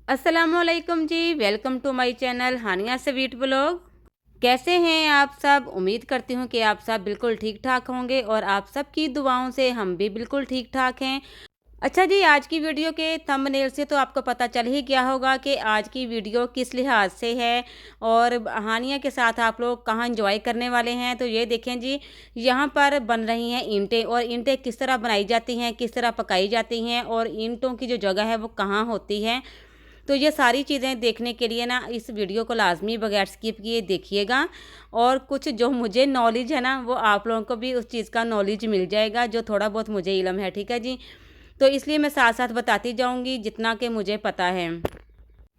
अस्सलामुअलैकुम जी, welcome to my channel Hania sweet blog. कैसे हैं आप सब? उम्मीद करती हूँ कि आप सब बिल्कुल ठीक ठाक होंगे और आप सब की दुआओं से हम भी बिल्कुल ठीक ठाक हैं। अच्छा जी, आज की वीडियो के थंबनेल से तो आपको पता चल ही गया होगा कि आज की वीडियो किस लिहाज से है और हानिया के साथ आप लोग कहाँ एंजॉय करने वाले हैं। तो ये देखें जी, यहाँ पर बन रही हैं ईंटें और ईंटें किस तरह बनाई जाती हैं, किस तरह पकाई जाती हैं और ईंटों की जो जगह है वो कहाँ होती है। तो ये सारी चीज़ें देखने के लिए ना इस वीडियो को लाजमी बगैर स्किप किए देखिएगा और कुछ जो मुझे नॉलेज है ना वो आप लोगों को भी उस चीज़ का नॉलेज मिल जाएगा जो थोड़ा बहुत मुझे इल्म है। ठीक है जी, तो इसलिए मैं साथ साथ बताती जाऊंगी जितना कि मुझे पता है।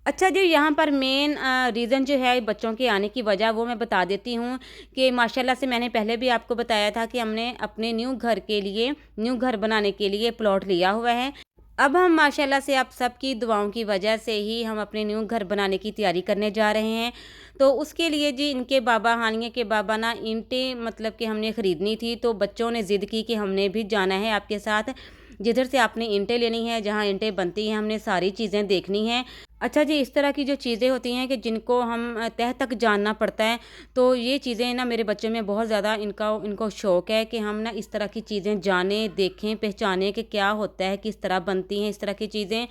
अच्छा जी, यहाँ पर मेन रीज़न जो है बच्चों के आने की वजह वो मैं बता देती हूँ कि माशाल्लाह से मैंने पहले भी आपको बताया था कि हमने अपने न्यू घर बनाने के लिए प्लॉट लिया हुआ है। अब हम माशाल्लाह से आप सबकी दुआओं की वजह से ही हम अपने न्यू घर बनाने की तैयारी करने जा रहे हैं। तो उसके लिए जी इनके बाबा, हानिया के बाबा ना ईंटें मतलब कि हमने ख़रीदनी थी, तो बच्चों ने ज़िद की कि हमने भी जाना है आपके साथ, जिधर से आपने ईंटें लेनी है, जहाँ ईंटें बनती हैं हमने सारी चीज़ें देखनी हैं। अच्छा जी, इस तरह की जो चीज़ें होती हैं कि जिनको हम तह तक जानना पड़ता है, तो ये चीज़ें ना मेरे बच्चों में बहुत ज़्यादा इनको शौक़ है कि हम ना इस तरह की चीज़ें जानें, देखें, पहचानें कि क्या होता है, किस तरह बनती हैं इस तरह की चीज़ें।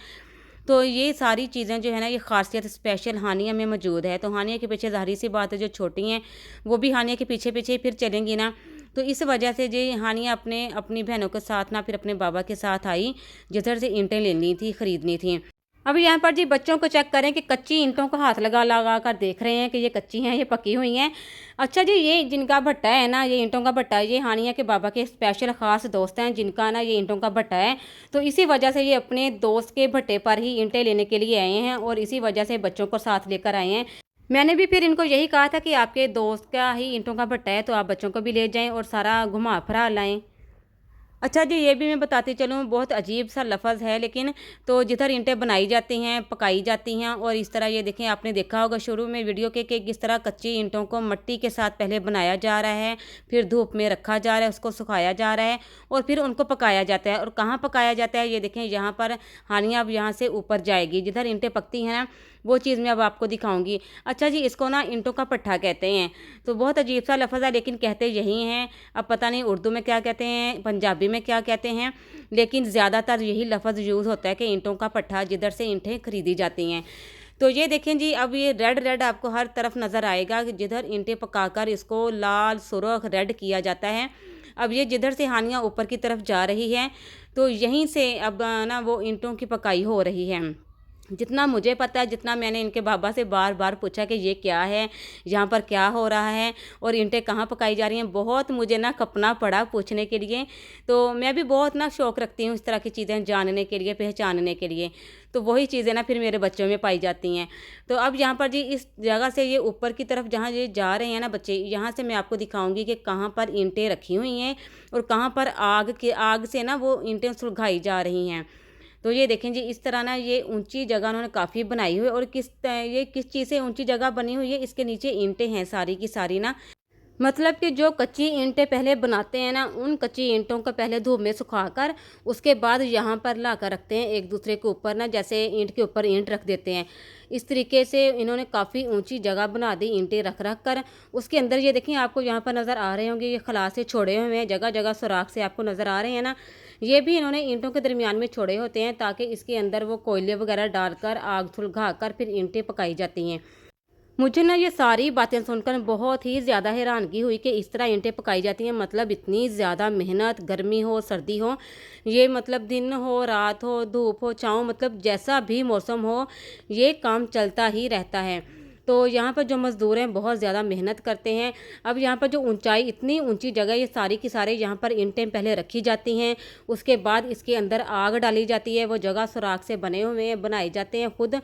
तो ये सारी चीज़ें जो है ना ये ख़ासियत स्पेशल हानिया में मौजूद है। तो हानिया के पीछे ज़ाहिर-सी बात है जो छोटी हैं वो भी हानिया के पीछे-पीछे फिर चलेंगी ना। तो इस वजह से जी हानिया अपनी बहनों के साथ ना फिर अपने बाबा के साथ आई, जिधर से ईंटें लेनी थी, ख़रीदनी थी। अब यहाँ पर जी बच्चों को चेक करें कि कच्ची ईंटों को हाथ लगा लगा कर देख रहे हैं कि ये कच्ची हैं, ये पकी हुई हैं। अच्छा जी, ये जिनका भट्टा है ना, ये ईंटों का भट्टा, ये हानिया के बाबा के स्पेशल ख़ास दोस्त हैं जिनका ना ये ईंटों का भट्टा है। तो इसी वजह से ये अपने दोस्त के भट्टे पर ही ईंटें लेने के लिए आए हैं और इसी वजह से बच्चों को साथ लेकर आए हैं। मैंने भी फिर इनको यही कहा था कि आपके दोस्त का ही ईंटों का भट्टा है तो आप बच्चों को भी ले जाएँ और सारा घुमा फिरा लाएँ। अच्छा जी, ये भी मैं बताती चलूँ, बहुत अजीब सा लफ़्ज़ है लेकिन तो जिधर ईंटें बनाई जाती हैं, पकाई जाती हैं और इस तरह ये देखें, आपने देखा होगा शुरू में वीडियो के कि किस तरह कच्ची ईंटों को मिट्टी के साथ पहले बनाया जा रहा है, फिर धूप में रखा जा रहा है, उसको सुखाया जा रहा है और फिर उनको पकाया जाता है। और कहाँ पकाया जाता है ये देखें, यहाँ पर हानिया अब यहाँ से ऊपर जाएगी, जिधर ईंटें पकती हैं ना वो चीज़ मैं अब आपको दिखाऊंगी। अच्छा जी, इसको ना ईंटों का पट्ठा कहते हैं। तो बहुत अजीब सा लफ़्ज़ है लेकिन कहते यही हैं। अब पता नहीं उर्दू में क्या कहते हैं, पंजाबी में क्या कहते हैं, लेकिन ज़्यादातर यही लफ़्ज़ यूज़ होता है कि ईंटों का पट्ठा, जिधर से ईंटें खरीदी जाती हैं। तो ये देखें जी, अब ये रेड रेड आपको हर तरफ नज़र आएगा कि जिधर ईंटें पकाकर इसको लाल सुर्ख रेड किया जाता है। अब ये जिधर से हानिया ऊपर की तरफ जा रही है, तो यहीं से अब ना वो ईंटों की पकाई हो रही है। जितना मुझे पता है, जितना मैंने इनके बाबा से बार बार पूछा कि ये क्या है, यहाँ पर क्या हो रहा है और ईंटें कहाँ पकाई जा रही हैं, बहुत मुझे ना कपना पड़ा पूछने के लिए। तो मैं भी बहुत ना शौक़ रखती हूँ इस तरह की चीज़ें जानने के लिए, पहचानने के लिए। तो वही चीज़ें ना फिर मेरे बच्चों में पाई जाती हैं। तो अब यहाँ पर जी इस जगह से ये ऊपर की तरफ जहाँ ये जा रहे हैं ना बच्चे, यहाँ से मैं आपको दिखाऊंगी कि कहाँ पर ईंटें रखी हुई हैं और कहाँ पर आग से ना वो ईंटें सुलगाई जा रही हैं। तो ये देखें जी, इस तरह ना ये ऊंची जगह उन्होंने काफ़ी बनाई हुई है और ये किस चीज़ से ऊंची जगह बनी हुई है, इसके नीचे ईंटें हैं सारी की सारी ना। मतलब कि जो कच्ची ईंटें पहले बनाते हैं ना, उन कच्ची ईंटों को पहले धूप में सुखाकर उसके बाद यहाँ पर ला कर रखते हैं एक दूसरे के ऊपर ना, जैसे ईंट के ऊपर ईंट रख देते हैं। इस तरीके से इन्होंने काफ़ी ऊंची जगह बना दी ईंटें रख रख कर। उसके अंदर ये देखिए, आपको यहाँ पर नज़र आ रहे होंगे ये खलासे छोड़े हुए हैं, जगह जगह सुराख से आपको नज़र आ रहे हैं ना। ये भी इन्होंने ईंटों के दरमियान में छोड़े होते हैं ताकि इसके अंदर वो कोयले वगैरह डालकर आग सुलगा कर फिर ईंटें पकाई जाती हैं। मुझे ना ये सारी बातें सुनकर बहुत ही ज़्यादा हैरानगी हुई कि इस तरह ईंटें पकाई जाती हैं। मतलब इतनी ज़्यादा मेहनत, गर्मी हो सर्दी हो, ये मतलब दिन हो रात हो, धूप हो छाँव, मतलब जैसा भी मौसम हो ये काम चलता ही रहता है। तो यहाँ पर जो मज़दूर हैं बहुत ज़्यादा मेहनत करते हैं। अब यहाँ पर जो ऊंचाई, इतनी ऊंची जगह, ये सारी की सारी यहाँ पर ईंटें पहले रखी जाती हैं, उसके बाद इसके अंदर आग डाली जाती है। वो जगह सुराख से बने हुए हैं, बनाए जाते हैं खुद।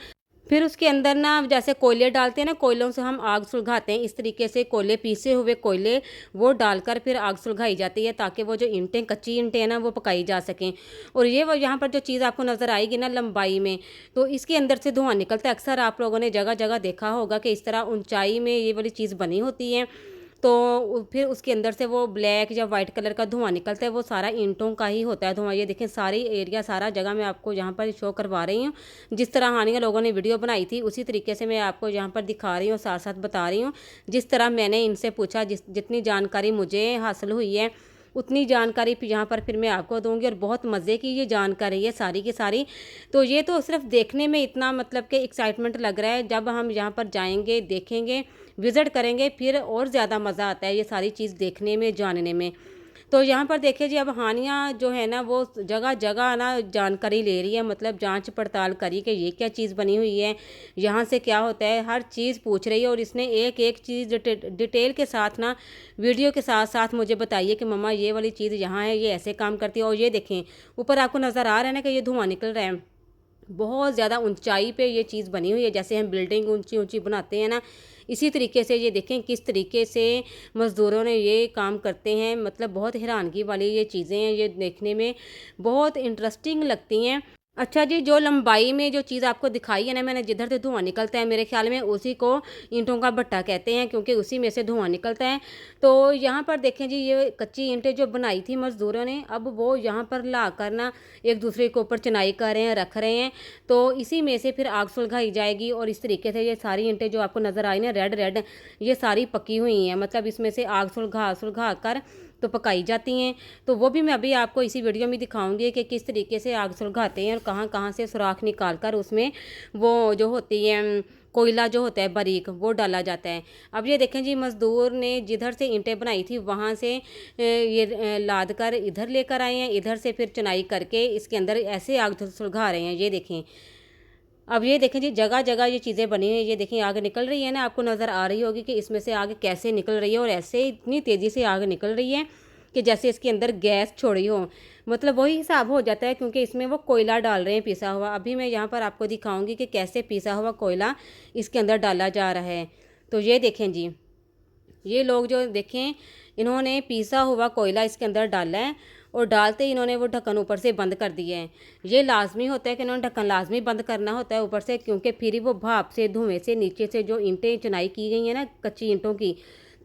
फिर उसके अंदर ना जैसे कोयले डालते हैं ना, कोयलों से हम आग सुलगाते हैं, इस तरीके से कोयले, पीसे हुए कोयले वो डालकर फिर आग सुलगाई जाती है ताकि वो जो ईंटें, कच्ची ईंटें हैं ना, वो पकाई जा सकें। और ये वो यहाँ पर जो चीज़ आपको नज़र आएगी ना लंबाई में, तो इसके अंदर से धुआं निकलता है। अक्सर आप लोगों ने जगह जगह देखा होगा कि इस तरह ऊंचाई में ये वाली चीज़ बनी होती है। तो फिर उसके अंदर से वो ब्लैक या वाइट कलर का धुआं निकलता है, वो सारा ईंटों का ही होता है धुआं। ये देखें सारी एरिया, सारा जगह मैं आपको यहाँ पर शो करवा रही हूँ। जिस तरह हानिया लोगों ने वीडियो बनाई थी उसी तरीके से मैं आपको यहाँ पर दिखा रही हूँ, साथ साथ बता रही हूँ। जिस तरह मैंने इनसे पूछा, जितनी जानकारी मुझे हासिल हुई है उतनी जानकारी फिर यहाँ पर फिर मैं आपको दूंगी। और बहुत मज़े की ये जानकारी है सारी की सारी। तो ये तो सिर्फ देखने में इतना मतलब कि एक्साइटमेंट लग रहा है, जब हम यहाँ पर जाएंगे, देखेंगे, विज़िट करेंगे, फिर और ज़्यादा मज़ा आता है ये सारी चीज़ देखने में, जानने में। तो यहाँ पर देखिए जी, अब हानिया जो है ना वो जगह जगह ना जानकारी ले रही है, मतलब जांच पड़ताल करी कि ये क्या चीज़ बनी हुई है, यहाँ से क्या होता है, हर चीज़ पूछ रही है। और इसने एक एक चीज़ डिटेल के साथ ना, वीडियो के साथ साथ मुझे बताइए कि मम्मा ये वाली चीज़ यहाँ है, ये ऐसे काम करती है। और ये देखें ऊपर आपको नज़र आ रहा है ना कि ये धुआं निकल रहा है, बहुत ज़्यादा ऊंचाई पे ये चीज़ बनी हुई है। जैसे हम बिल्डिंग ऊंची ऊंची बनाते हैं ना, इसी तरीके से ये देखें किस तरीके से मज़दूरों ने ये काम करते हैं। मतलब बहुत हैरानगी वाली ये चीज़ें हैं, ये देखने में बहुत इंटरेस्टिंग लगती हैं। अच्छा जी, जो लंबाई में जो चीज़ आपको दिखाई है ना मैंने, जिधर से धुआं निकलता है, मेरे ख्याल में उसी को ईंटों का भट्टा कहते हैं, क्योंकि उसी में से धुआं निकलता है। तो यहाँ पर देखें जी, ये कच्ची ईंटें जो बनाई थी मज़दूरों ने, अब वो यहाँ पर ला कर ना एक दूसरे के ऊपर चिनाई कर रहे हैं, रख रहे हैं। तो इसी में से फिर आग सुलगाई जाएगी। और इस तरीके से ये सारी ईंटें जो आपको नज़र आई ना रेड रेड, ये सारी पकी हुई हैं, मतलब इसमें से आग सुलगा सुलगा कर तो पकाई जाती हैं। तो वो भी मैं अभी आपको इसी वीडियो में दिखाऊंगी कि किस तरीके से आग सुलगाते हैं और कहाँ कहाँ से सुराख निकाल कर उसमें वो जो होती है कोयला जो होता है बारीक, वो डाला जाता है। अब ये देखें जी, मज़दूर ने जिधर से ईंटें बनाई थी वहाँ से ये लाद कर इधर लेकर आए हैं, इधर से फिर चुनाई करके इसके अंदर ऐसे आग सुलगा रहे हैं। ये देखें, अब ये देखें जी, जगह जगह ये चीज़ें बनी हुई हैं। ये देखें आग निकल रही है ना, आपको नज़र आ रही होगी कि इसमें से आग कैसे निकल रही है। और ऐसे इतनी तेज़ी से आग निकल रही है कि जैसे इसके अंदर गैस छोड़ी हो, मतलब वही हिसाब हो जाता है, क्योंकि इसमें वो कोयला डाल रहे हैं पिसा हुआ। अभी मैं यहाँ पर आपको दिखाऊंगी कि कैसे पिसा हुआ कोयला इसके अंदर डाला जा रहा है। तो ये देखें जी, ये लोग जो देखें, इन्होंने पिसा हुआ कोयला इसके अंदर डाला है और डालते ही इन्होंने वो ढक्कन ऊपर से बंद कर दिया है। ये लाजमी होता है कि इन्होंने ढक्कन लाजमी बंद करना होता है ऊपर से, क्योंकि फिर वो भाप से, धुएं से नीचे से जो ईंटें चुनाई की गई हैं ना कच्ची ईंटों की,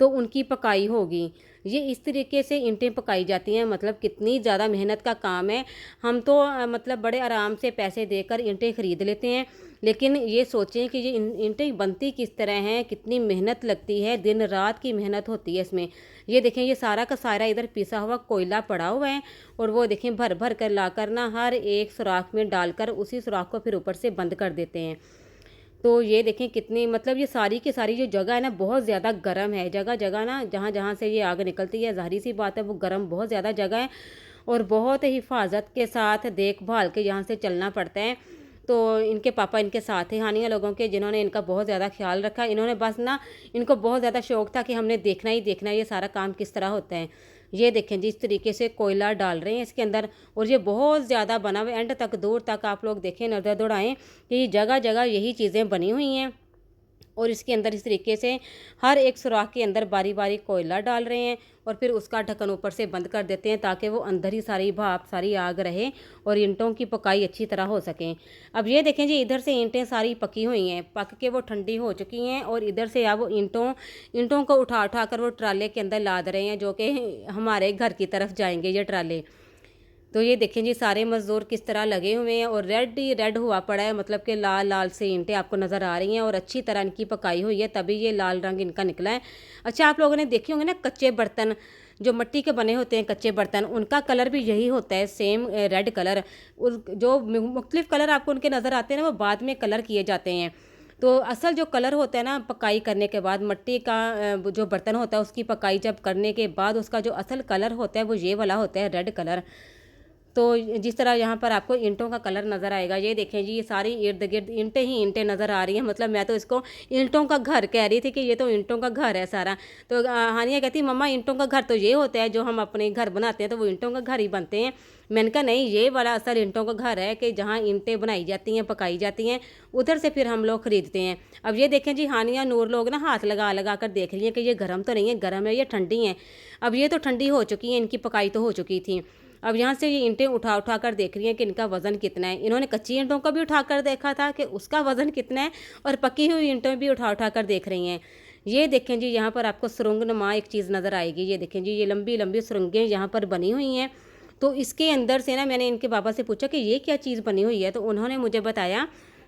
तो उनकी पकाई होगी। ये इस तरीके से ईंटें पकाई जाती हैं। मतलब कितनी ज़्यादा मेहनत का काम है। हम तो मतलब बड़े आराम से पैसे देकर ईंटें ख़रीद लेते हैं, लेकिन ये सोचें कि ये ईंटें बनती किस तरह हैं, कितनी मेहनत लगती है, दिन रात की मेहनत होती है इसमें। ये देखें, ये सारा का सारा इधर पिसा हुआ कोयला पड़ा हुआ है और वो देखें भर भर कर लाकर ना हर एक सुराख में डालकर उसी सुराख को फिर ऊपर से बंद कर देते हैं। तो ये देखें कितनी, मतलब ये सारी की सारी जो जगह है ना बहुत ज़्यादा गर्म है। जगह जगह ना जहाँ जहाँ से ये आग निकलती है, ज़ाहिर सी बात है वो गर्म बहुत ज़्यादा जगह है और बहुत हिफाजत के साथ देखभाल के यहाँ से चलना पड़ता है। तो इनके पापा इनके साथ हैं हानिया लोगों के, जिन्होंने इनका बहुत ज़्यादा ख्याल रखा। इन्होंने बस ना, इनको बहुत ज़्यादा शौक़ था कि हमने देखना ही देखना है ये सारा काम किस तरह होता है। ये देखें जी, इस तरीके से कोयला डाल रहे हैं इसके अंदर और ये बहुत ज़्यादा बना हुआ, एंड तक दूर तक आप लोग देखें, नज़र दौड़ाएं कि जगह जगह यही चीज़ें बनी हुई हैं। और इसके अंदर इस तरीके से हर एक सुराख के अंदर बारी बारी कोयला डाल रहे हैं और फिर उसका ढक्कन ऊपर से बंद कर देते हैं, ताकि वो अंदर ही सारी भाप, सारी आग रहे और ईंटों की पकाई अच्छी तरह हो सकें। अब ये देखें जी, इधर से ईंटें सारी पकी हुई हैं, पक के वो ठंडी हो चुकी हैं और इधर से अब वो ईंटों को उठा उठा कर वो ट्राले के अंदर लाद रहे हैं, जो कि हमारे घर की तरफ जाएंगे ये ट्राले। तो ये देखें जी, सारे मज़दूर किस तरह लगे हुए हैं और रेड ही रेड हुआ पड़ा है, मतलब कि लाल लाल से ईंटें आपको नज़र आ रही हैं और अच्छी तरह इनकी पकाई हुई है, तभी ये लाल रंग इनका निकला है। अच्छा, आप लोगों ने देखे होंगे ना कच्चे बर्तन, जो मिट्टी के बने होते हैं कच्चे बर्तन, उनका कलर भी यही होता है, सेम रेड कलर। जो मुख्तलिफ कलर आपको उनके नज़र आते हैं ना, वो बाद में कलर किए जाते हैं। तो असल जो कलर होता है ना पकाई करने के बाद, मिट्टी का जो बर्तन होता है उसकी पकाई जब करने के बाद उसका जो असल कलर होता है वो ये वाला होता है, रेड कलर। तो जिस तरह यहाँ पर आपको ईंटों का कलर नज़र आएगा, ये देखें जी, ये सारी इर्द गिर्द ईंटें ही ईंटें नज़र आ रही हैं। मतलब मैं तो इसको ईंटों का घर कह रही थी कि ये तो ईंटों का घर है सारा। तो हानिया कहती मम्मा ईंटों का घर तो ये होता है, जो हम अपने घर बनाते हैं तो वो ईंटों का घर ही बनते हैं। मैंने कहा नहीं, ये वाला असल ईंटों का घर है कि जहाँ ईंटें बनाई जाती हैं, पकाई जाती हैं, उधर से फिर हम लोग ख़रीदते हैं। अब ये देखें जी, हानिया नूर लोग ना हाथ लगा लगा कर देख रही हैं कि ये गर्म तो नहीं है, गर्म है, ये ठंडी हैं। अब ये तो ठंडी हो चुकी हैं, इनकी पकाई तो हो चुकी थी। अब यहाँ से ये ईंटें उठा उठा कर देख रही हैं कि इनका वज़न कितना है। इन्होंने कच्ची ईंटों का भी उठा कर देखा था कि उसका वज़न कितना है और पकी हुई ईंटें भी उठा उठा कर देख रही हैं। ये देखें जी, यहाँ पर आपको सुरंगनुमा एक चीज़ नज़र आएगी। ये देखें जी, ये लंबी लंबी सुरंगें यहाँ पर बनी हुई हैं। तो इसके अंदर से ना, मैंने इनके पापा से पूछा कि ये क्या चीज़ बनी हुई है, तो उन्होंने मुझे बताया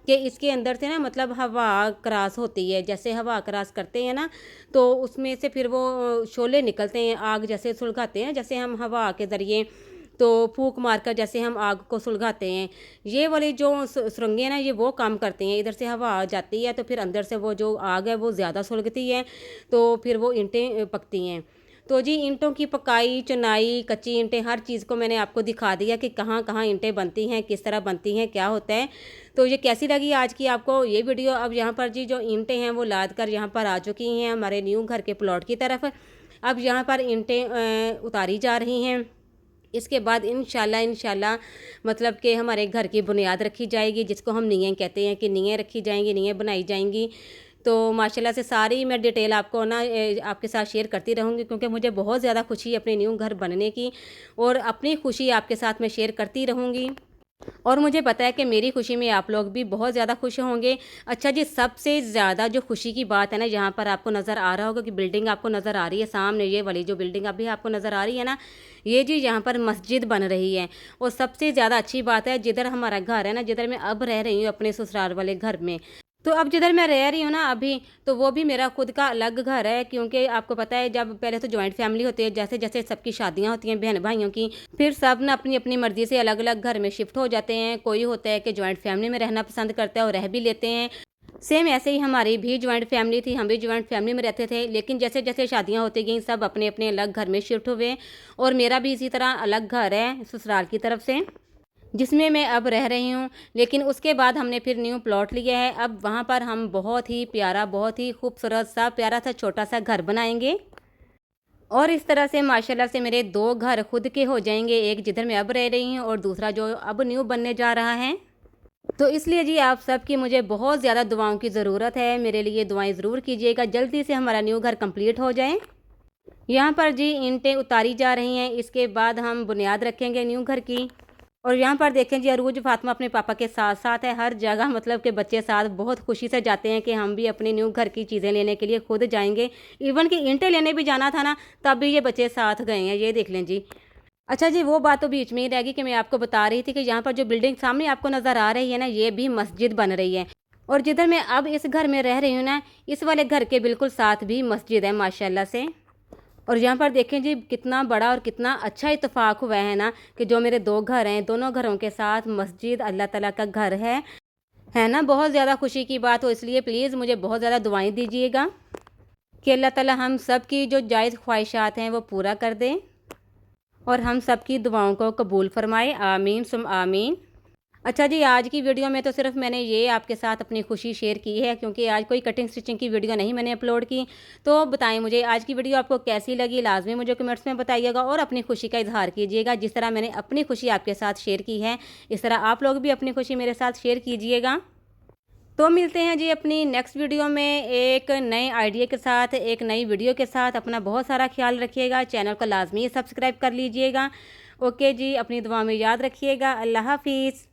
कि इसके अंदर से ना मतलब हवा क्रॉस होती है। जैसे हवा क्रॉस करते हैं ना, तो उसमें से फिर वो शोले निकलते हैं, आग जैसे सुलगाते हैं, जैसे हम हवा के ज़रिए तो फूंक मारकर जैसे हम आग को सुलगाते हैं। ये वाली जो सुरंगें ना, ये वो काम करती हैं। इधर से हवा आ जाती है तो फिर अंदर से वो जो आग है वो ज़्यादा सुलगती है, तो फिर वो ईंटें पकती हैं। तो जी, ईंटों की पकाई, चुनाई, कच्ची ईंटें, हर चीज़ को मैंने आपको दिखा दिया कि कहाँ कहाँ ईंटें बनती हैं, किस तरह बनती हैं, क्या होता है। तो ये कैसी लगी आज की आपको ये वीडियो। अब यहाँ पर जी जो ईंटें हैं वो लाद कर यहाँ पर आ चुकी हैं हमारे न्यू घर के प्लॉट की तरफ। अब यहाँ पर ईंटें उतारी जा रही हैं। इसके बाद इंशाल्लाह मतलब कि हमारे घर की बुनियाद रखी जाएगी, जिसको हम नींवें कहते हैं, कि नींवें रखी जाएंगी, नींवें बनाई जाएंगी। तो माशाल्लाह से सारी मैं डिटेल आपको ना आपके साथ शेयर करती रहूँगी, क्योंकि मुझे बहुत ज़्यादा खुशी है अपने न्यू घर बनने की, और अपनी खुशी आपके साथ मैं शेयर करती रहूँगी। और मुझे पता है कि मेरी खुशी में आप लोग भी बहुत ज़्यादा खुश होंगे। अच्छा जी, सबसे ज़्यादा जो खुशी की बात है ना, यहाँ पर आपको नज़र आ रहा होगा कि बिल्डिंग आपको नज़र आ रही है सामने, ये वाली जो बिल्डिंग अभी आपको नज़र आ रही है ना, ये जी यहाँ पर मस्जिद बन रही है। और सबसे ज़्यादा अच्छी बात है, जिधर हमारा घर है ना, जिधर मैं अब रह रही हूँ अपने ससुराल वाले घर में, तो अब जिधर मैं रह रही हूँ ना अभी, तो वो भी मेरा खुद का अलग घर है। क्योंकि आपको पता है, जब पहले तो जॉइंट फैमिली होती है, जैसे जैसे सबकी शादियाँ होती हैं बहन भाइयों की, फिर सब ना अपनी अपनी मर्ज़ी से अलग अलग घर में शिफ्ट हो जाते हैं। कोई होता है कि जॉइंट फैमिली में रहना पसंद करता है और रह भी लेते हैं। सेम ऐसे ही हमारी भी जॉइंट फैमिली थी, हम भी जॉइंट फैमिली में रहते थे, लेकिन जैसे जैसे शादियाँ होती गई सब अपने अपने अलग घर में शिफ्ट हुए। और मेरा भी इसी तरह अलग घर है ससुराल की तरफ से, जिसमें मैं अब रह रही हूँ। लेकिन उसके बाद हमने फिर न्यू प्लॉट लिया है। अब वहाँ पर हम बहुत ही प्यारा, बहुत ही खूबसूरत सा प्यारा सा छोटा सा घर बनाएंगे। और इस तरह से माशाल्लाह से मेरे 2 घर खुद के हो जाएंगे, एक जिधर मैं अब रह रही हूँ और दूसरा जो अब न्यू बनने जा रहा है। तो इसलिए जी, आप सबकी मुझे बहुत ज़्यादा दुआओं की ज़रूरत है। मेरे लिए दुआएं ज़रूर कीजिएगा, जल्दी से हमारा न्यू घर कंप्लीट हो जाए। यहाँ पर जी ईंटें उतारी जा रही हैं, इसके बाद हम बुनियाद रखेंगे न्यू घर की। और यहाँ पर देखें जी, अरूज फातिमा अपने पापा के साथ साथ है हर जगह, मतलब कि बच्चे साथ बहुत खुशी से जाते हैं कि हम भी अपने न्यू घर की चीज़ें लेने के लिए खुद जाएंगे। इवन कि ईंटें लेने भी जाना था ना, तब भी ये बच्चे साथ गए हैं, ये देख लें जी। अच्छा जी, वो बात तो बीच में ही रह गई कि मैं आपको बता रही थी कि यहाँ पर जो बिल्डिंग सामने आपको नज़र आ रही है ना, ये भी मस्जिद बन रही है। और जिधर मैं अब इस घर में रह रही हूँ ना, इस वाले घर के बिल्कुल साथ भी मस्जिद है माशाल्लाह से। और यहाँ पर देखें जी, कितना बड़ा और कितना अच्छा इत्तेफाक हुआ है ना, कि जो मेरे 2 घर हैं, दोनों घरों के साथ मस्जिद अल्लाह ताला का घर है ना। बहुत ज़्यादा खुशी की बात हो, इसलिए प्लीज़ मुझे बहुत ज़्यादा दुआएं दीजिएगा कि अल्लाह ताला हम सब की जो जायज़ ख्वाहिशात हैं वो पूरा कर दें, और हम सब की दुआओं को कबूल फरमाए। आमीन सुम आमीन। अच्छा जी, आज की वीडियो में तो सिर्फ मैंने ये आपके साथ अपनी खुशी शेयर की है, क्योंकि आज कोई कटिंग स्टिचिंग की वीडियो नहीं मैंने अपलोड की। तो बताएं मुझे आज की वीडियो आपको कैसी लगी, लाजमी मुझे कमेंट्स में बताइएगा, और अपनी खुशी का इजहार कीजिएगा। जिस तरह मैंने अपनी खुशी आपके साथ शेयर की है, इस तरह आप लोग भी अपनी खुशी मेरे साथ शेयर कीजिएगा। तो मिलते हैं जी अपनी नेक्स्ट वीडियो में एक नए आइडिया के साथ, एक नई वीडियो के साथ। अपना बहुत सारा ख्याल रखिएगा, चैनल को लाजमी सब्सक्राइब कर लीजिएगा। ओके जी, अपनी दुआ में याद रखिएगा। अल्लाह हाफिज़।